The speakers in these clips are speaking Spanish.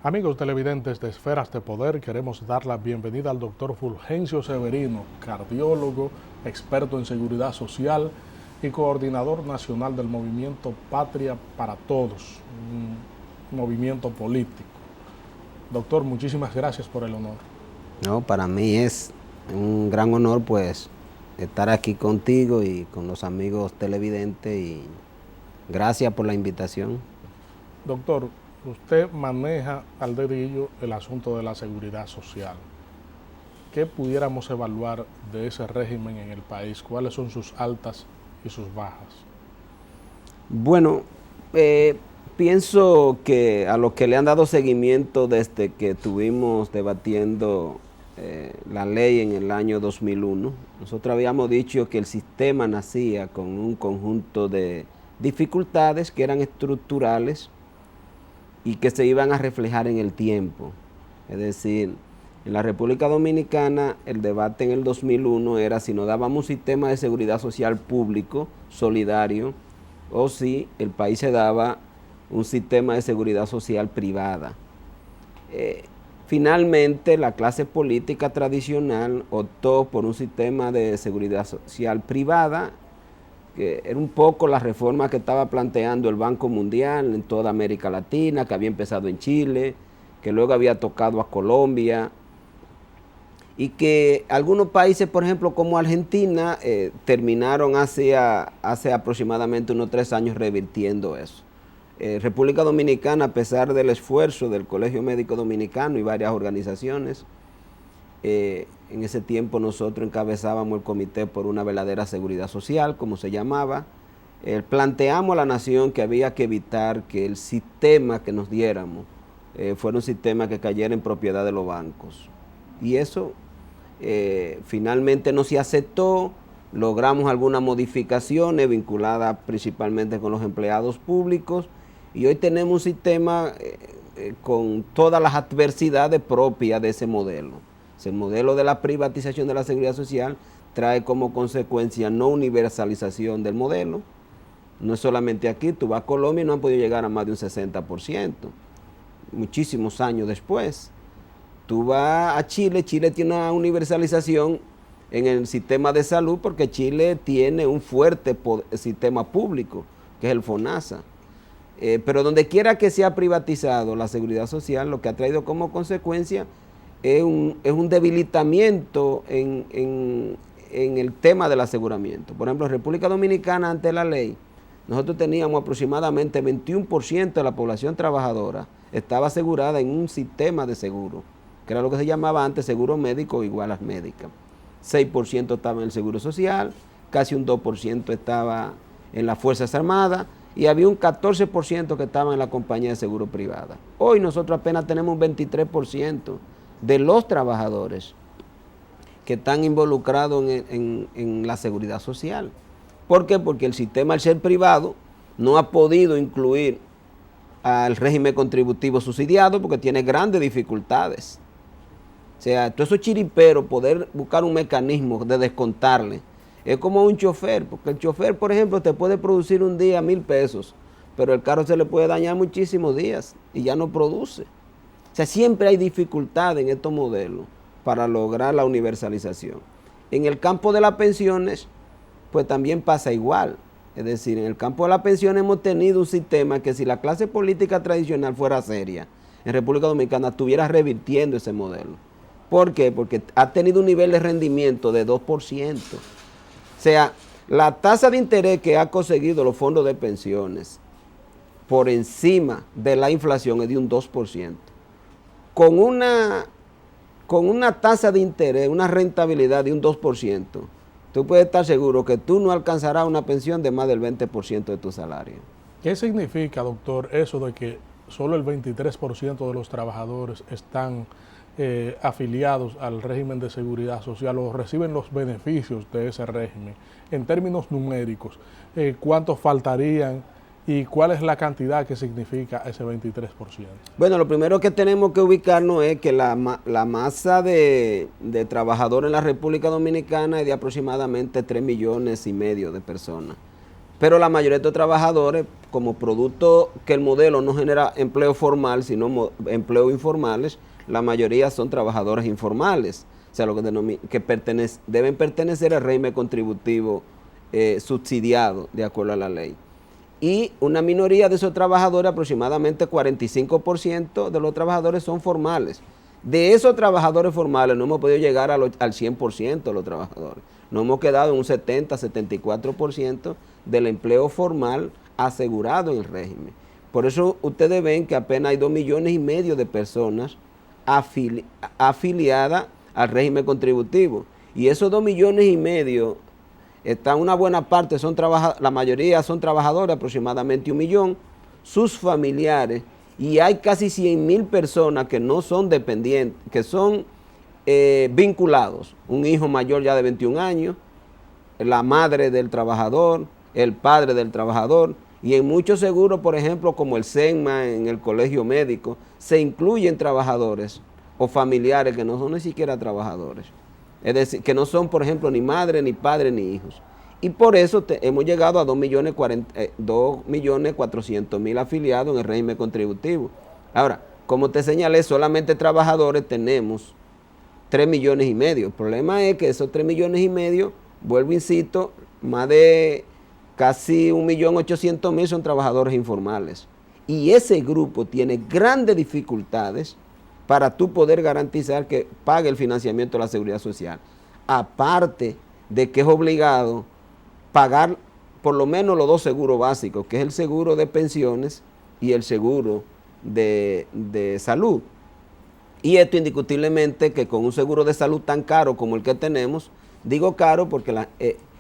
Amigos televidentes de Esferas de Poder, queremos dar la bienvenida al doctor Fulgencio Severino, cardiólogo, experto en seguridad social y coordinador nacional del movimiento Patria para Todos, un movimiento político. Doctor, muchísimas gracias por el honor. No, para mí es un gran honor pues estar aquí contigo y con los amigos televidentes y gracias por la invitación. Doctor, usted maneja al dedillo el asunto de la seguridad social. ¿Qué pudiéramos evaluar de ese régimen en el país? ¿Cuáles son sus altas y sus bajas? Bueno, pienso que a lo que le han dado seguimiento desde que estuvimos debatiendo la ley en el año 2001, nosotros habíamos dicho que el sistema nacía con un conjunto de dificultades que eran estructurales y que se iban a reflejar en el tiempo. Es decir, en la República Dominicana el debate en el 2001 era si nos dábamos un sistema de seguridad social público, solidario, o si el país se daba un sistema de seguridad social privada. Finalmente, la clase política tradicional optó por un sistema de seguridad social privada, que era un poco la reforma que estaba planteando el Banco Mundial en toda América Latina, que había empezado en Chile, que luego había tocado a Colombia, y que algunos países, por ejemplo, como Argentina, terminaron hace aproximadamente unos 3 años revirtiendo eso. República Dominicana, a pesar del esfuerzo del Colegio Médico Dominicano y varias organizaciones, en ese tiempo nosotros encabezábamos el Comité por una Verdadera Seguridad Social, como se llamaba. Planteamos a la nación que había que evitar que el sistema que nos diéramos fuera un sistema que cayera en propiedad de los bancos. Y eso finalmente no se aceptó. Logramos algunas modificaciones vinculadas principalmente con los empleados públicos y hoy tenemos un sistema con todas las adversidades propias de ese modelo. El modelo de la privatización de la seguridad social trae como consecuencia no universalización del modelo. No es solamente aquí, tú vas a Colombia y no han podido llegar a más de un 60%, muchísimos años después. Tú vas a Chile, Chile tiene una universalización en el sistema de salud porque Chile tiene un fuerte sistema público, que es el FONASA. Pero donde quiera que sea privatizado la seguridad social, lo que ha traído como consecuencia es un debilitamiento en el tema del aseguramiento. Por ejemplo, en República Dominicana, ante la ley, nosotros teníamos aproximadamente 21% de la población trabajadora estaba asegurada en un sistema de seguro, que era lo que se llamaba antes seguro médico igual a médica. 6% estaba en el seguro social, casi un 2% estaba en las Fuerzas Armadas y había un 14% que estaba en la compañía de seguro privada. Hoy nosotros apenas tenemos un 23% de los trabajadores que están involucrados en la seguridad social. ¿Por qué? Porque el sistema, al ser privado, no ha podido incluir al régimen contributivo subsidiado porque tiene grandes dificultades. O sea, todo eso chiripero, poder buscar un mecanismo de descontarle, es como un chofer, porque el chofer, por ejemplo, te puede producir un día 1,000 pesos, pero el carro se le puede dañar muchísimos días y ya no produce. O sea, siempre hay dificultad en estos modelos para lograr la universalización. En el campo de las pensiones, pues también pasa igual. Es decir, en el campo de las pensiones hemos tenido un sistema que si la clase política tradicional fuera seria, en República Dominicana estuviera revirtiendo ese modelo. ¿Por qué? Porque ha tenido un nivel de rendimiento de 2%. O sea, la tasa de interés que ha conseguido los fondos de pensiones por encima de la inflación es de un 2%. Con una tasa de interés, una rentabilidad de un 2%, tú puedes estar seguro que tú no alcanzarás una pensión de más del 20% de tu salario. ¿Qué significa, doctor, eso de que solo el 23% de los trabajadores están afiliados al régimen de seguridad social o reciben los beneficios de ese régimen? En términos numéricos, ¿cuántos faltarían y cuál es la cantidad que significa ese 23%? Bueno, lo primero que tenemos que ubicarnos es que la masa de trabajadores en la República Dominicana es de aproximadamente 3,5 millones de personas. Pero la mayoría de estos trabajadores como producto que el modelo no genera empleo formal, sino empleo informales, la mayoría son trabajadores informales, o sea, lo que deben pertenecer al régimen contributivo subsidiado, de acuerdo a la ley. Y una minoría de esos trabajadores, aproximadamente 45% de los trabajadores son formales. De esos trabajadores formales no hemos podido llegar al 100% de los trabajadores. Nos hemos quedado en un 70-74% del empleo formal asegurado en el régimen. Por eso ustedes ven que apenas hay 2,5 millones de personas afiliadas al régimen contributivo. Y esos 2,5 millones, una buena parte, la mayoría son trabajadores, aproximadamente 1 millón, sus familiares, y hay casi 100,000 personas que no son dependientes, que son vinculados. Un hijo mayor ya de 21 años, la madre del trabajador, el padre del trabajador, y en muchos seguros, por ejemplo, como el SENMA en el colegio médico, se incluyen trabajadores o familiares que no son ni siquiera trabajadores. Es decir, que no son, por ejemplo, ni madre, ni padre, ni hijos. Y por eso hemos llegado a 2,400,000 afiliados en el régimen contributivo. Ahora, como te señalé, solamente trabajadores tenemos 3,5 millones. El problema es que esos 3,5 millones, vuelvo, insisto, más de casi 1,800,000 son trabajadores informales. Y ese grupo tiene grandes dificultades para tú poder garantizar que pague el financiamiento de la seguridad social. Aparte de que es obligado pagar por lo menos los 2 seguros básicos, que es el seguro de pensiones y el seguro de salud. Y esto indiscutiblemente que con un seguro de salud tan caro como el que tenemos, digo caro porque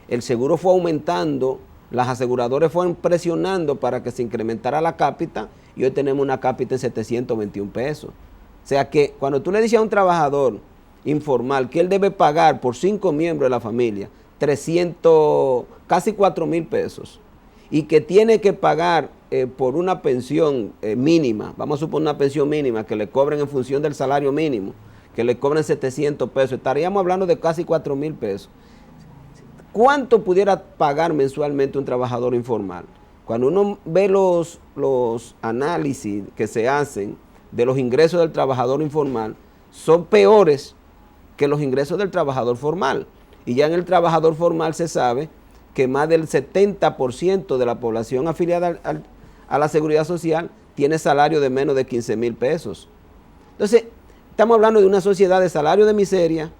el seguro fue aumentando, las aseguradoras fueron presionando para que se incrementara la cápita y hoy tenemos una cápita en 721 pesos. O sea que cuando tú le dices a un trabajador informal que él debe pagar por 5 miembros de la familia 300, casi 4,000 pesos y que tiene que pagar por una pensión mínima, vamos a suponer una pensión mínima que le cobren en función del salario mínimo, que le cobren 700 pesos, estaríamos hablando de casi 4,000 pesos. ¿Cuánto pudiera pagar mensualmente un trabajador informal? Cuando uno ve los análisis que se hacen de los ingresos del trabajador informal, son peores que los ingresos del trabajador formal. Y ya en el trabajador formal se sabe que más del 70% de la población afiliada a la seguridad social tiene salario de menos de 15,000 pesos. Entonces, estamos hablando de una sociedad de salario de miseria,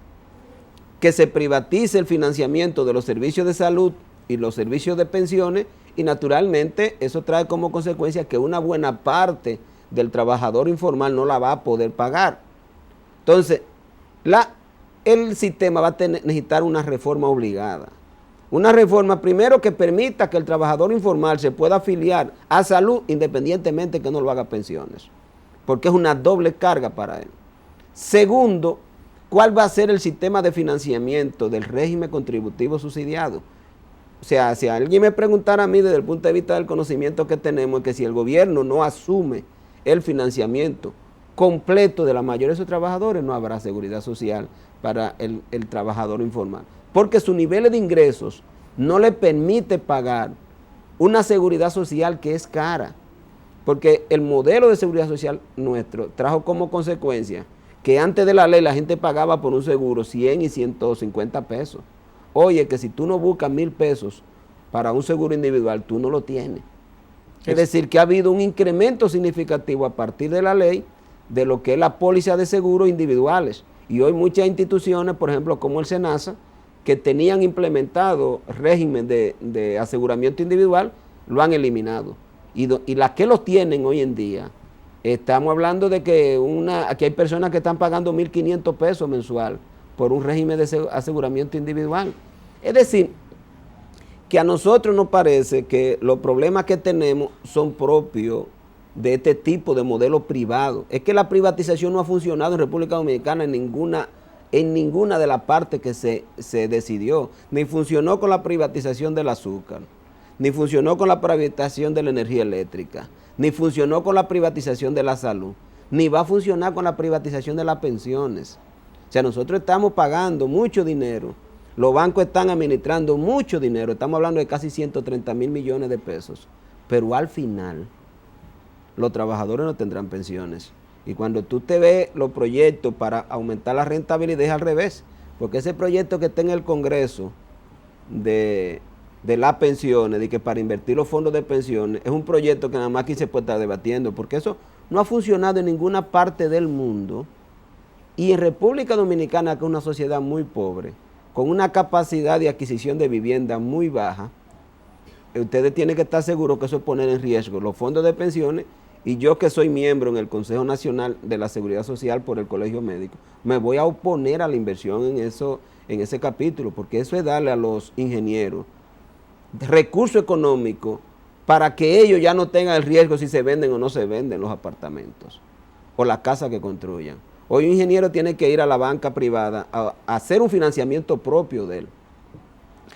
que se privatice el financiamiento de los servicios de salud y los servicios de pensiones, y naturalmente eso trae como consecuencia que una buena parte del trabajador informal no la va a poder pagar. Entonces, el sistema va a necesitar una reforma obligada. Una reforma primero que permita que el trabajador informal se pueda afiliar a salud independientemente que no lo haga pensiones, porque es una doble carga para él. Segundo, ¿cuál va a ser el sistema de financiamiento del régimen contributivo subsidiado? O sea, si alguien me preguntara a mí desde el punto de vista del conocimiento que tenemos, es que si el gobierno no asume el financiamiento completo de la mayoría de sus trabajadores, no habrá seguridad social para el trabajador informal, porque su nivel de ingresos no le permite pagar una seguridad social que es cara, porque el modelo de seguridad social nuestro trajo como consecuencia que antes de la ley la gente pagaba por un seguro 100 y 150 pesos. Oye, que si tú no buscas 1,000 pesos para un seguro individual, tú no lo tienes. Es decir, que ha habido un incremento significativo a partir de la ley de lo que es la póliza de seguros individuales. Y hoy muchas instituciones, por ejemplo, como el SENASA, que tenían implementado régimen de aseguramiento individual, lo han eliminado. Y las que lo tienen hoy en día, estamos hablando de que aquí hay personas que están pagando 1,500 pesos mensual por un régimen de aseguramiento individual. Es decir, que a nosotros nos parece que los problemas que tenemos son propios de este tipo de modelo privado. Es que la privatización no ha funcionado en República Dominicana en ninguna de las partes que se decidió. Ni funcionó con la privatización del azúcar, ni funcionó con la privatización de la energía eléctrica, ni funcionó con la privatización de la salud, ni va a funcionar con la privatización de las pensiones. O sea, nosotros estamos pagando mucho dinero, los bancos están administrando mucho dinero, estamos hablando de casi 130,000 millones de pesos pero al final los trabajadores no tendrán pensiones. Y cuando tú te ves los proyectos para aumentar la rentabilidad es al revés, porque ese proyecto que está en el Congreso de las pensiones, de que para invertir los fondos de pensiones, es un proyecto que nada más aquí se puede estar debatiendo, porque eso no ha funcionado en ninguna parte del mundo. Y en República Dominicana, que es una sociedad muy pobre, con una capacidad de adquisición de vivienda muy baja, ustedes tienen que estar seguros que eso es poner en riesgo los fondos de pensiones. Y yo, que soy miembro en el Consejo Nacional de la Seguridad Social por el Colegio Médico, me voy a oponer a la inversión en ese capítulo, porque eso es darle a los ingenieros recursos económicos para que ellos ya no tengan el riesgo si se venden o no se venden los apartamentos o la casa que construyan. Hoy un ingeniero tiene que ir a la banca privada a hacer un financiamiento propio de él.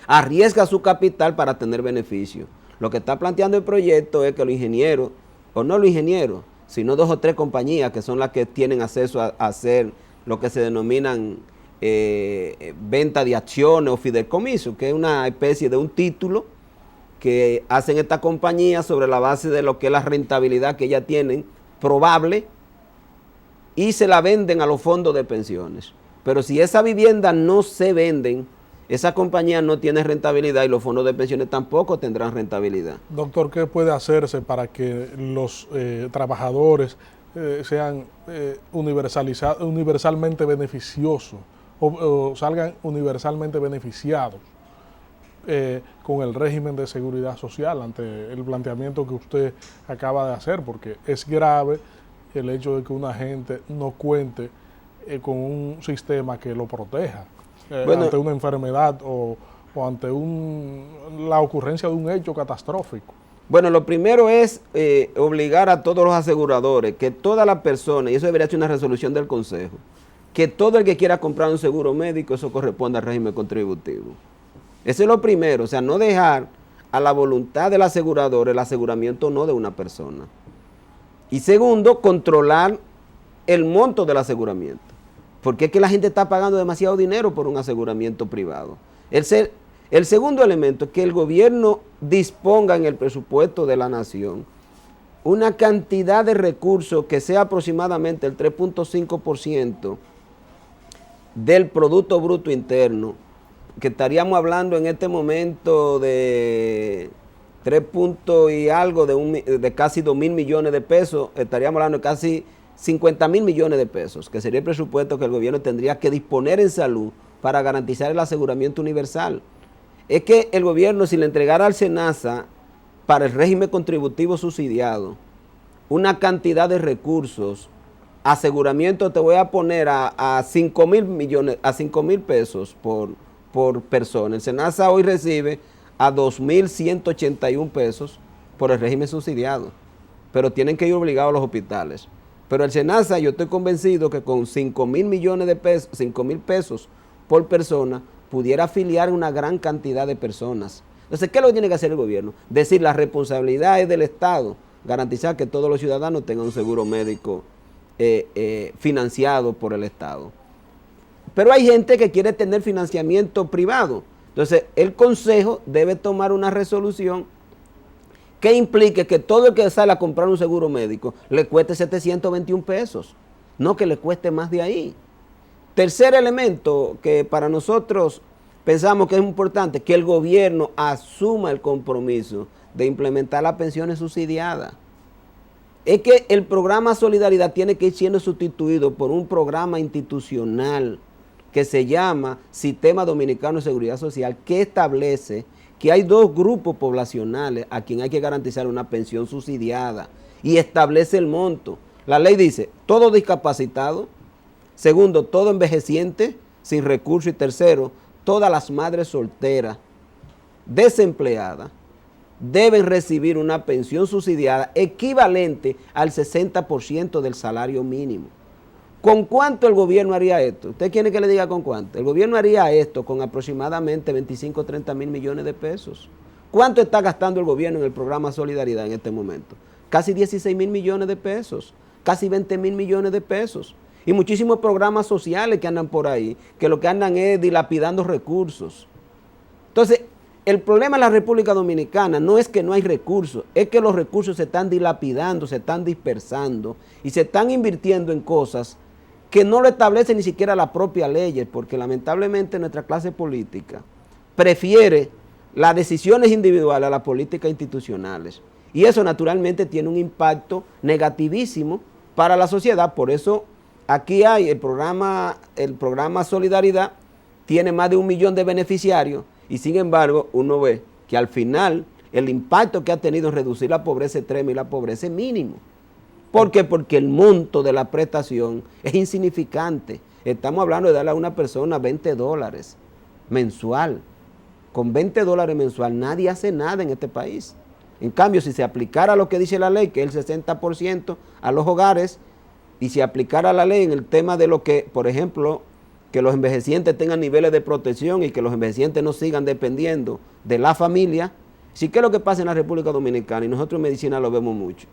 Arriesga su capital para tener beneficio. Lo que está planteando el proyecto es que los ingenieros, o no los ingenieros, sino 2 o 3 compañías que son las que tienen acceso a hacer lo que se denominan venta de acciones o fideicomiso, que es una especie de un título que hacen estas compañías sobre la base de lo que es la rentabilidad que ellas tienen probable, y se la venden a los fondos de pensiones. Pero si esas viviendas no se venden, esa compañía no tiene rentabilidad y los fondos de pensiones tampoco tendrán rentabilidad. Doctor, ¿qué puede hacerse para que los trabajadores sean universalmente beneficiosos o salgan universalmente beneficiados con el régimen de seguridad social ante el planteamiento que usted acaba de hacer? Porque es grave el hecho de que una gente no cuente con un sistema que lo proteja. Ante una enfermedad o ante la ocurrencia de un hecho catastrófico. Bueno, lo primero es obligar a todos los aseguradores, que todas las personas, y eso debería ser una resolución del Consejo, que todo el que quiera comprar un seguro médico, eso corresponde al régimen contributivo. Eso es lo primero, o sea, no dejar a la voluntad del asegurador el aseguramiento no de una persona. Y segundo, controlar el monto del aseguramiento. Porque es que la gente está pagando demasiado dinero por un aseguramiento privado. El segundo elemento es que el gobierno disponga en el presupuesto de la nación una cantidad de recursos que sea aproximadamente el 3.5% del Producto Bruto Interno, que estaríamos hablando en este momento de 3 puntos y algo de casi 2.000 millones de pesos, estaríamos hablando de casi 50.000 millones de pesos, que sería el presupuesto que el gobierno tendría que disponer en salud para garantizar el aseguramiento universal. Es que el gobierno, si le entregara al SENASA para el régimen contributivo subsidiado una cantidad de recursos, aseguramiento te voy a poner a 5.000 pesos por persona. El SENASA hoy recibe a 2.181 pesos por el régimen subsidiado, pero tienen que ir obligados a los hospitales. Pero el SENASA, yo estoy convencido que con 5.000 millones de pesos, 5.000 pesos por persona, pudiera afiliar una gran cantidad de personas. Entonces, ¿qué es lo que tiene que hacer el gobierno? Decir, la responsabilidad es del Estado, garantizar que todos los ciudadanos tengan un seguro médico financiado por el Estado. Pero hay gente que quiere tener financiamiento privado. Entonces, el Consejo debe tomar una resolución que implique que todo el que sale a comprar un seguro médico le cueste 721 pesos, no que le cueste más de ahí. Tercer elemento que para nosotros pensamos que es importante, que el gobierno asuma el compromiso de implementar las pensiones subsidiadas. Es que el programa Solidaridad tiene que ir siendo sustituido por un programa institucional que se llama Sistema Dominicano de Seguridad Social, que establece que hay 2 grupos poblacionales a quien hay que garantizar una pensión subsidiada y establece el monto. La ley dice, todo discapacitado; segundo, todo envejeciente sin recursos; y tercero, todas las madres solteras desempleadas deben recibir una pensión subsidiada equivalente al 60% del salario mínimo. ¿Con cuánto el gobierno haría esto? ¿Usted quiere que le diga con cuánto? El gobierno haría esto con aproximadamente 25 o 30 mil millones de pesos. ¿Cuánto está gastando el gobierno en el programa Solidaridad en este momento? Casi 16 mil millones de pesos, casi 20 mil millones de pesos. Y muchísimos programas sociales que andan por ahí, que lo que andan es dilapidando recursos. Entonces, el problema en la República Dominicana no es que no hay recursos, es que los recursos se están dilapidando, se están dispersando y se están invirtiendo en cosas que no lo establece ni siquiera la propia ley, porque lamentablemente nuestra clase política prefiere las decisiones individuales a las políticas institucionales. Y eso naturalmente tiene un impacto negativísimo para la sociedad. Por eso aquí hay el programa Solidaridad, tiene más de 1 millón de beneficiarios y sin embargo uno ve que al final el impacto que ha tenido en reducir la pobreza extrema y la pobreza es mínimo. ¿Por qué? Porque el monto de la prestación es insignificante. Estamos hablando de darle a una persona $20 mensual. Con $20 mensual nadie hace nada en este país. En cambio, si se aplicara lo que dice la ley, que es el 60% a los hogares, y si aplicara la ley en el tema de lo que, por ejemplo, que los envejecientes tengan niveles de protección y que los envejecientes no sigan dependiendo de la familia, sí que es lo que pasa en la República Dominicana, y nosotros en medicina lo vemos mucho,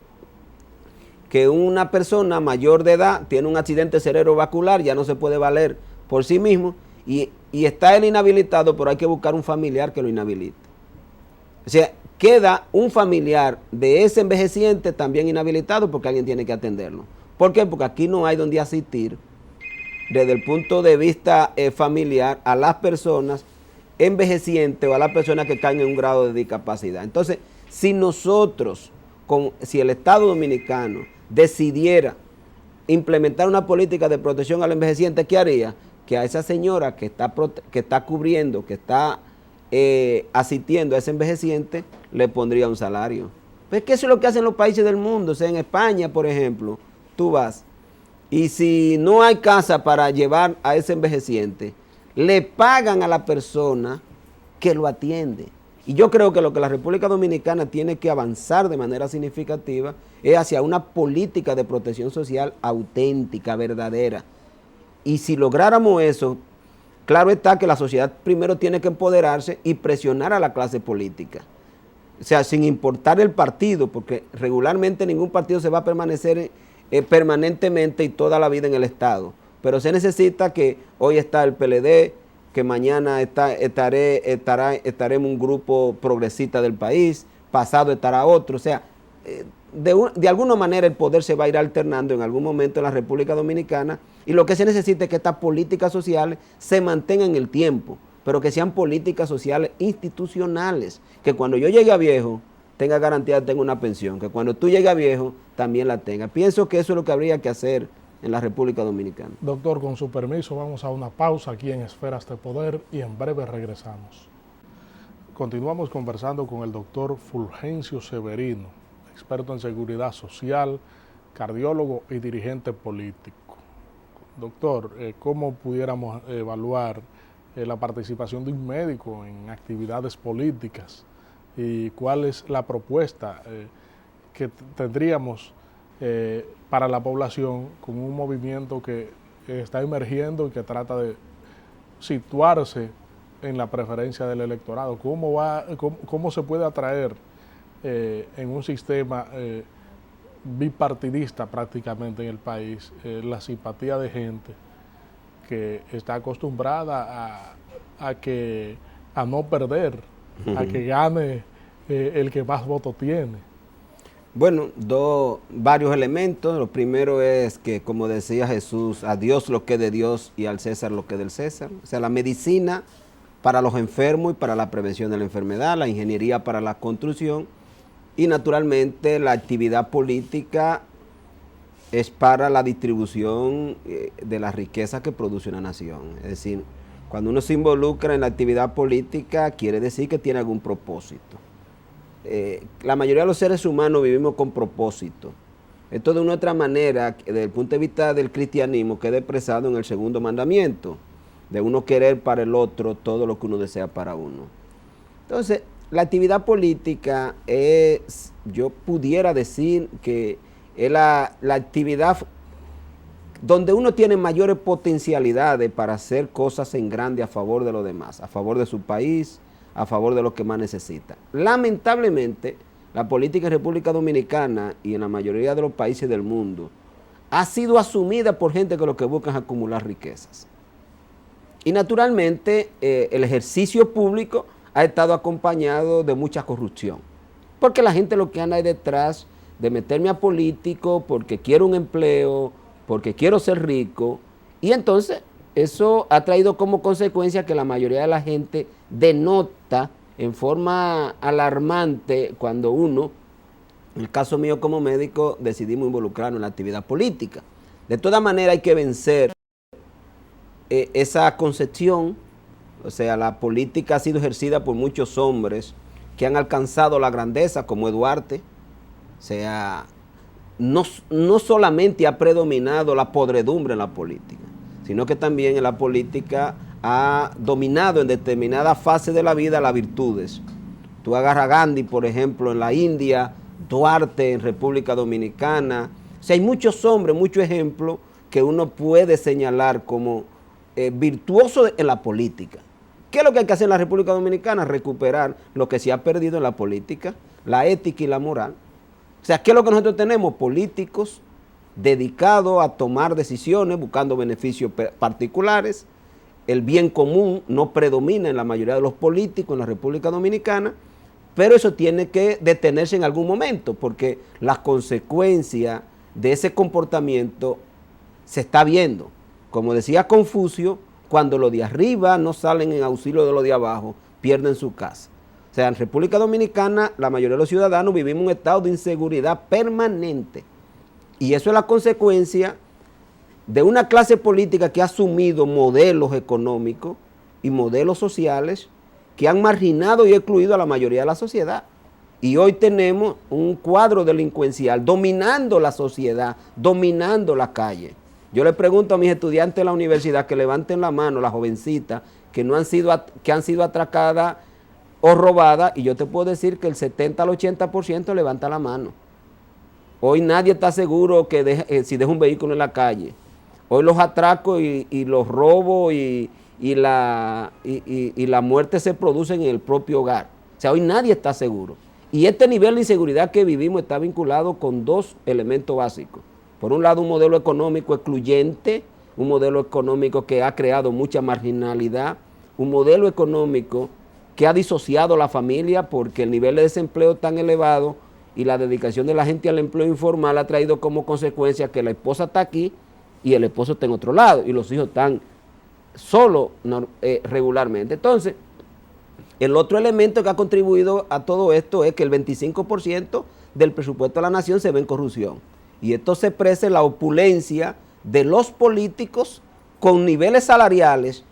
que una persona mayor de edad tiene un accidente cerebrovascular, ya no se puede valer por sí mismo, y está él inhabilitado, pero hay que buscar un familiar que lo inhabilite. O sea, queda un familiar de ese envejeciente también inhabilitado porque alguien tiene que atenderlo. ¿Por qué? Porque aquí no hay donde asistir desde el punto de vista familiar a las personas envejecientes o a las personas que caen en un grado de discapacidad. Entonces, si nosotros, si el Estado Dominicano decidiera implementar una política de protección al envejeciente, ¿qué haría? Que a esa señora que está cubriendo, que está asistiendo a ese envejeciente, le pondría un salario. Pues que eso es lo que hacen los países del mundo. O sea, en España, por ejemplo, tú vas y si no hay casa para llevar a ese envejeciente, le pagan a la persona que lo atiende. Y yo creo que lo que la República Dominicana tiene que avanzar de manera significativa es hacia una política de protección social auténtica, verdadera. Y si lográramos eso, claro está que la sociedad primero tiene que empoderarse y presionar a la clase política. O sea, sin importar el partido, porque regularmente ningún partido se va a permanecer permanentemente y toda la vida en el Estado. Pero se necesita que hoy está el PLD, que mañana estaremos un grupo progresista del país, pasado estará otro. O sea, de alguna manera el poder se va a ir alternando en algún momento en la República Dominicana, y lo que se necesita es que estas políticas sociales se mantengan en el tiempo, pero que sean políticas sociales institucionales, que cuando yo llegue a viejo tenga garantía de tener una pensión, que cuando tú llegues a viejo también la tenga. Pienso que eso es lo que habría que hacer en la República Dominicana. Doctor, con su permiso, vamos a una pausa aquí en Esferas de Poder y en breve regresamos. Continuamos conversando con el doctor Fulgencio Severino, experto en seguridad social, cardiólogo y dirigente político. Doctor, ¿cómo pudiéramos evaluar la participación de un médico en actividades políticas y cuál es la propuesta que tendríamos para la población con un movimiento que está emergiendo y que trata de situarse en la preferencia del electorado? ¿Cómo se puede atraer en un sistema bipartidista prácticamente en el país la simpatía de gente que está acostumbrada a no perder, a que gane el que más votos tiene? Bueno, varios elementos. Lo primero es que, como decía Jesús, a Dios lo que es de Dios y al César lo que es del César. O sea, la medicina para los enfermos y para la prevención de la enfermedad, la ingeniería para la construcción y naturalmente la actividad política es para la distribución de la riqueza que produce una nación. Es decir, cuando uno se involucra en la actividad política quiere decir que tiene algún propósito. La mayoría de los seres humanos vivimos con propósito. Esto de una otra manera, desde el punto de vista del cristianismo, queda expresado en el segundo mandamiento, de uno querer para el otro todo lo que uno desea para uno. Entonces, la actividad política es, yo pudiera decir que es la actividad donde uno tiene mayores potencialidades para hacer cosas en grande a favor de los demás, a favor de su país, a favor de lo que más necesita. Lamentablemente, la política en República Dominicana y en la mayoría de los países del mundo ha sido asumida por gente que lo que busca es acumular riquezas. Y naturalmente, el ejercicio público ha estado acompañado de mucha corrupción. Porque la gente lo que anda ahí detrás de meterme a político porque quiero un empleo, porque quiero ser rico, y entonces eso ha traído como consecuencia que la mayoría de la gente denota en forma alarmante cuando uno, en el caso mío como médico, decidimos involucrarnos en la actividad política. De todas maneras hay que vencer esa concepción, o sea, la política ha sido ejercida por muchos hombres que han alcanzado la grandeza, como Duarte, o sea, no solamente ha predominado la podredumbre en la política, sino que también en la política ha dominado en determinada fase de la vida las virtudes. Tú agarras a Gandhi, por ejemplo, en la India, Duarte en República Dominicana. O sea, hay muchos hombres, muchos ejemplos que uno puede señalar como virtuosos en la política. ¿Qué es lo que hay que hacer en la República Dominicana? Recuperar lo que se ha perdido en la política, la ética y la moral. O sea, ¿qué es lo que nosotros tenemos? Políticos dedicados a tomar decisiones buscando beneficios particulares. El bien común no predomina en la mayoría de los políticos en la República Dominicana, pero eso tiene que detenerse en algún momento, porque las consecuencias de ese comportamiento se está viendo. Como decía Confucio, cuando los de arriba no salen en auxilio de los de abajo, pierden su casa. O sea, en República Dominicana la mayoría de los ciudadanos vivimos en un estado de inseguridad permanente. Y eso es la consecuencia de una clase política que ha asumido modelos económicos y modelos sociales que han marginado y excluido a la mayoría de la sociedad. Y hoy tenemos un cuadro delincuencial dominando la sociedad, dominando la calle. Yo le pregunto a mis estudiantes de la universidad que levanten la mano, las jovencitas, que han sido atracadas o robadas, y yo te puedo decir que el 70 al 80% levanta la mano. Hoy nadie está seguro que si deja un vehículo en la calle. Hoy los atracos y los robos y la muerte se producen en el propio hogar. O sea, hoy nadie está seguro. Y este nivel de inseguridad que vivimos está vinculado con dos elementos básicos. Por un lado, un modelo económico excluyente, un modelo económico que ha creado mucha marginalidad, un modelo económico que ha disociado a la familia porque el nivel de desempleo tan elevado y la dedicación de la gente al empleo informal ha traído como consecuencia que la esposa está aquí y el esposo está en otro lado y los hijos están solos regularmente. Entonces, el otro elemento que ha contribuido a todo esto es que el 25% del presupuesto de la nación se ve en corrupción. Y esto se expresa en la opulencia de los políticos con niveles salariales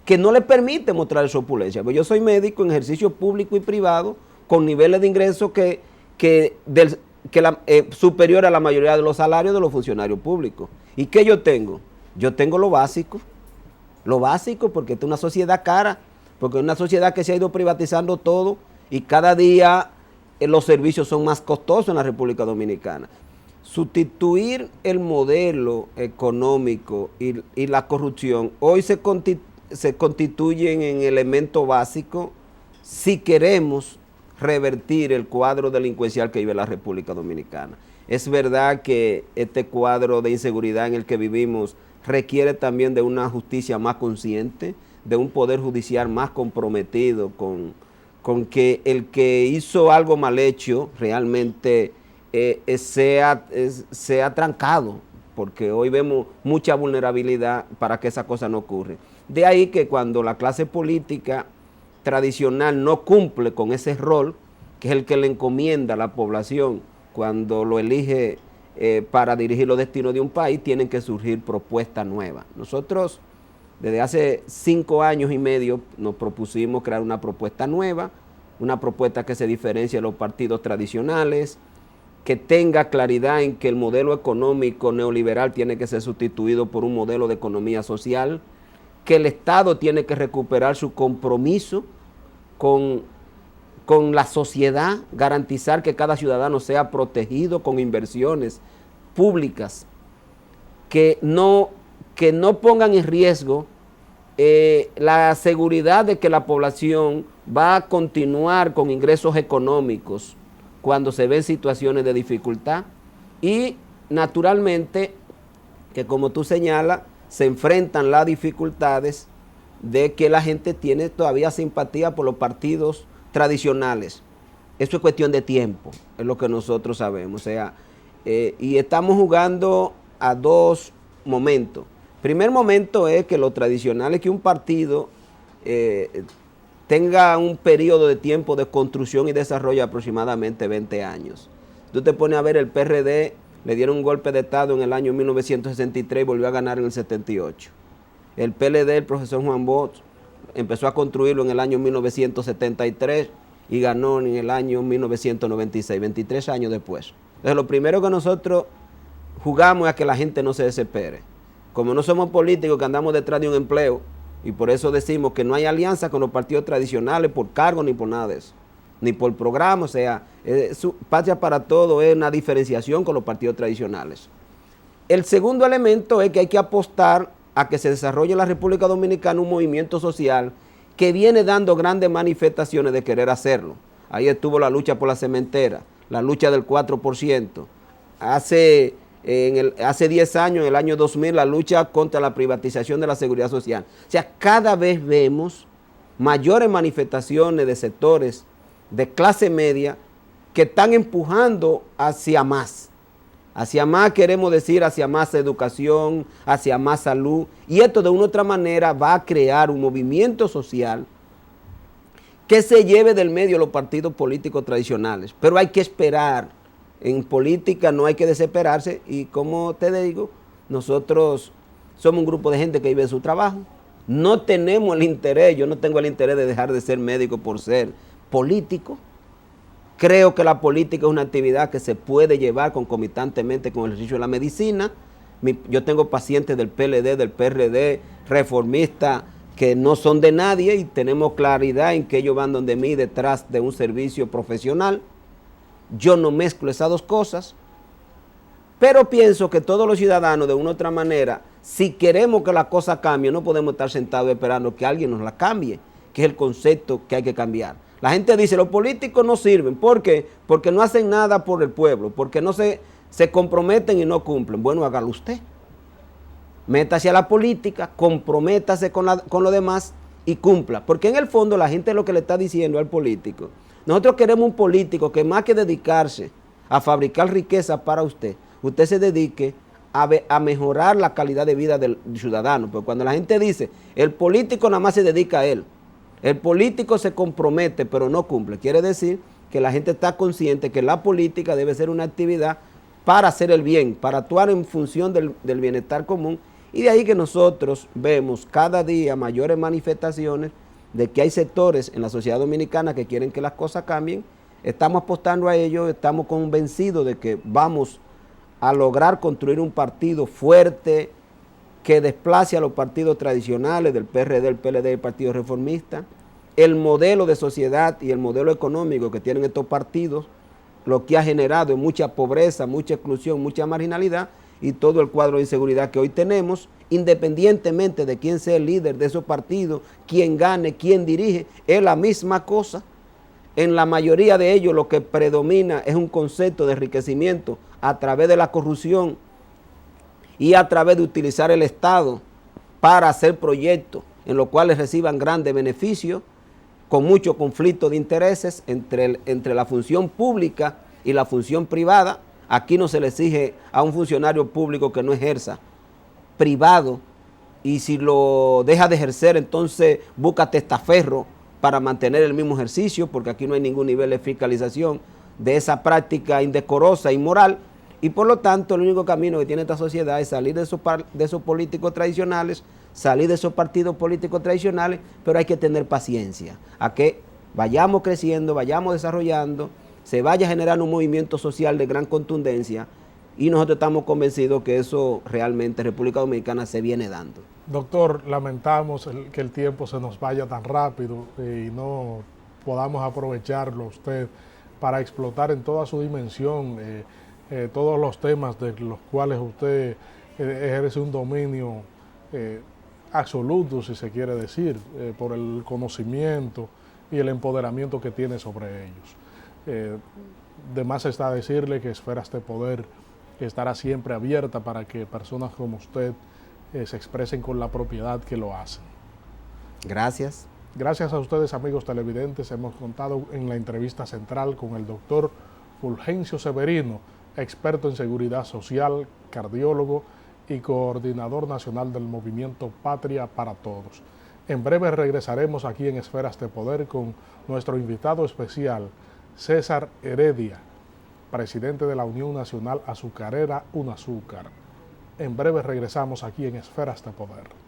que no les permiten mostrar su opulencia. Pues yo soy médico en ejercicio público y privado con niveles de ingresos superior a la mayoría de los salarios de los funcionarios públicos. ¿Y qué yo tengo? Yo tengo lo básico porque esta es una sociedad cara, porque es una sociedad que se ha ido privatizando todo y cada día los servicios son más costosos en la República Dominicana. Sustituir el modelo económico y la corrupción hoy se constituyen en elemento básico si queremos revertir el cuadro delincuencial que vive la República Dominicana. Es verdad que este cuadro de inseguridad en el que vivimos requiere también de una justicia más consciente, de un poder judicial más comprometido con que el que hizo algo mal hecho realmente sea trancado, porque hoy vemos mucha vulnerabilidad para que esa cosa no ocurra. De ahí que cuando la clase política tradicional no cumple con ese rol, que es el que le encomienda a la población cuando lo elige para dirigir los destinos de un país, tienen que surgir propuestas nuevas. Nosotros desde hace 5 años y medio nos propusimos crear una propuesta nueva, una propuesta que se diferencie de los partidos tradicionales, que tenga claridad en que el modelo económico neoliberal tiene que ser sustituido por un modelo de economía social, que el Estado tiene que recuperar su compromiso con la sociedad, garantizar que cada ciudadano sea protegido con inversiones públicas, que no pongan en riesgo la seguridad de que la población va a continuar con ingresos económicos cuando se ven situaciones de dificultad y naturalmente que como tú señalas se enfrentan las dificultades de que la gente tiene todavía simpatía por los partidos tradicionales. Eso es cuestión de tiempo, es lo que nosotros sabemos. O sea, y estamos jugando a dos momentos. Primer momento es que lo tradicional es que un partido tenga un periodo de tiempo de construcción y desarrollo de aproximadamente 20 años. Tú te pones a ver, el PRD le dieron un golpe de Estado en el año 1963 y volvió a ganar en el 78. El PLD, el profesor Juan Bosch, empezó a construirlo en el año 1973 y ganó en el año 1996, 23 años después. Entonces, lo primero que nosotros jugamos es a que la gente no se desespere. Como no somos políticos que andamos detrás de un empleo, y por eso decimos que no hay alianza con los partidos tradicionales por cargo ni por nada de eso, ni por programa. O sea, Patria para Todos es una diferenciación con los partidos tradicionales. El segundo elemento es que hay que apostar a que se desarrolle en la República Dominicana un movimiento social que viene dando grandes manifestaciones de querer hacerlo. Ahí estuvo la lucha por la cementera, la lucha del 4%. Hace 10 años, en el año 2000, la lucha contra la privatización de la seguridad social. O sea, cada vez vemos mayores manifestaciones de sectores de clase media que están empujando hacia más. Hacia más, queremos decir, hacia más educación, hacia más salud. Y esto de una u otra manera va a crear un movimiento social que se lleve del medio los partidos políticos tradicionales. Pero hay que esperar. En política no hay que desesperarse y, como te digo, nosotros somos un grupo de gente que vive en su trabajo. No tenemos el interés, yo no tengo el interés de dejar de ser médico por ser político. Creo que la política es una actividad que se puede llevar concomitantemente con el ejercicio de la medicina. Yo tengo pacientes del PLD, del PRD, reformistas, que no son de nadie y tenemos claridad en que ellos van donde mí detrás de un servicio profesional. Yo no mezclo esas dos cosas, pero pienso que todos los ciudadanos, de una u otra manera, si queremos que la cosa cambie, no podemos estar sentados esperando que alguien nos la cambie, que es el concepto que hay que cambiar. La gente dice, los políticos no sirven. ¿Por qué? Porque no hacen nada por el pueblo, porque no se comprometen y no cumplen. Bueno, hágalo usted. Métase a la política, comprométase con lo demás y cumpla. Porque en el fondo la gente lo que le está diciendo al político, nosotros queremos un político que más que dedicarse a fabricar riqueza para usted se dedique a mejorar la calidad de vida del ciudadano. Porque cuando la gente dice, el político nada más se dedica a él, el político se compromete pero no cumple, quiere decir que la gente está consciente que la política debe ser una actividad para hacer el bien, para actuar en función del bienestar común. Y de ahí que nosotros vemos cada día mayores manifestaciones de que hay sectores en la sociedad dominicana que quieren que las cosas cambien. Estamos apostando a ello, estamos convencidos de que vamos a lograr construir un partido fuerte que desplace a los partidos tradicionales del PRD, el PLD y el Partido Reformista. El modelo de sociedad y el modelo económico que tienen estos partidos, lo que ha generado es mucha pobreza, mucha exclusión, mucha marginalidad y todo el cuadro de inseguridad que hoy tenemos, independientemente de quién sea el líder de esos partidos, quién gane, quién dirige, es la misma cosa. En la mayoría de ellos lo que predomina es un concepto de enriquecimiento a través de la corrupción y a través de utilizar el Estado para hacer proyectos en los cuales reciban grandes beneficios, con mucho conflicto de intereses entre la función pública y la función privada. Aquí no se le exige a un funcionario público que no ejerza, privado, y si lo deja de ejercer, entonces busca testaferro para mantener el mismo ejercicio, porque aquí no hay ningún nivel de fiscalización de esa práctica indecorosa, inmoral, y por lo tanto el único camino que tiene esta sociedad es salir de esos políticos tradicionales, salir de esos partidos políticos tradicionales, pero hay que tener paciencia, a que vayamos creciendo, vayamos desarrollando, se vaya generando un movimiento social de gran contundencia, y nosotros estamos convencidos que eso realmente en República Dominicana se viene dando. Doctor, lamentamos que el tiempo se nos vaya tan rápido y no podamos aprovecharlo usted para explotar en toda su dimensión todos los temas de los cuales usted ejerce un dominio absoluto, si se quiere decir, por el conocimiento y el empoderamiento que tiene sobre ellos. De más está decirle que Esferas de Poder estará siempre abierta para que personas como usted se expresen con la propiedad que lo hacen. Gracias. Gracias a ustedes, amigos televidentes. Hemos contado en la entrevista central con el doctor Fulgencio Severino, experto en seguridad social, cardiólogo y coordinador nacional del movimiento Patria para Todos. En breve regresaremos aquí en Esferas de Poder con nuestro invitado especial, César Heredia, presidente de la Unión Nacional Azucarera UNAZúcar. En breve regresamos aquí en Esferas de Poder.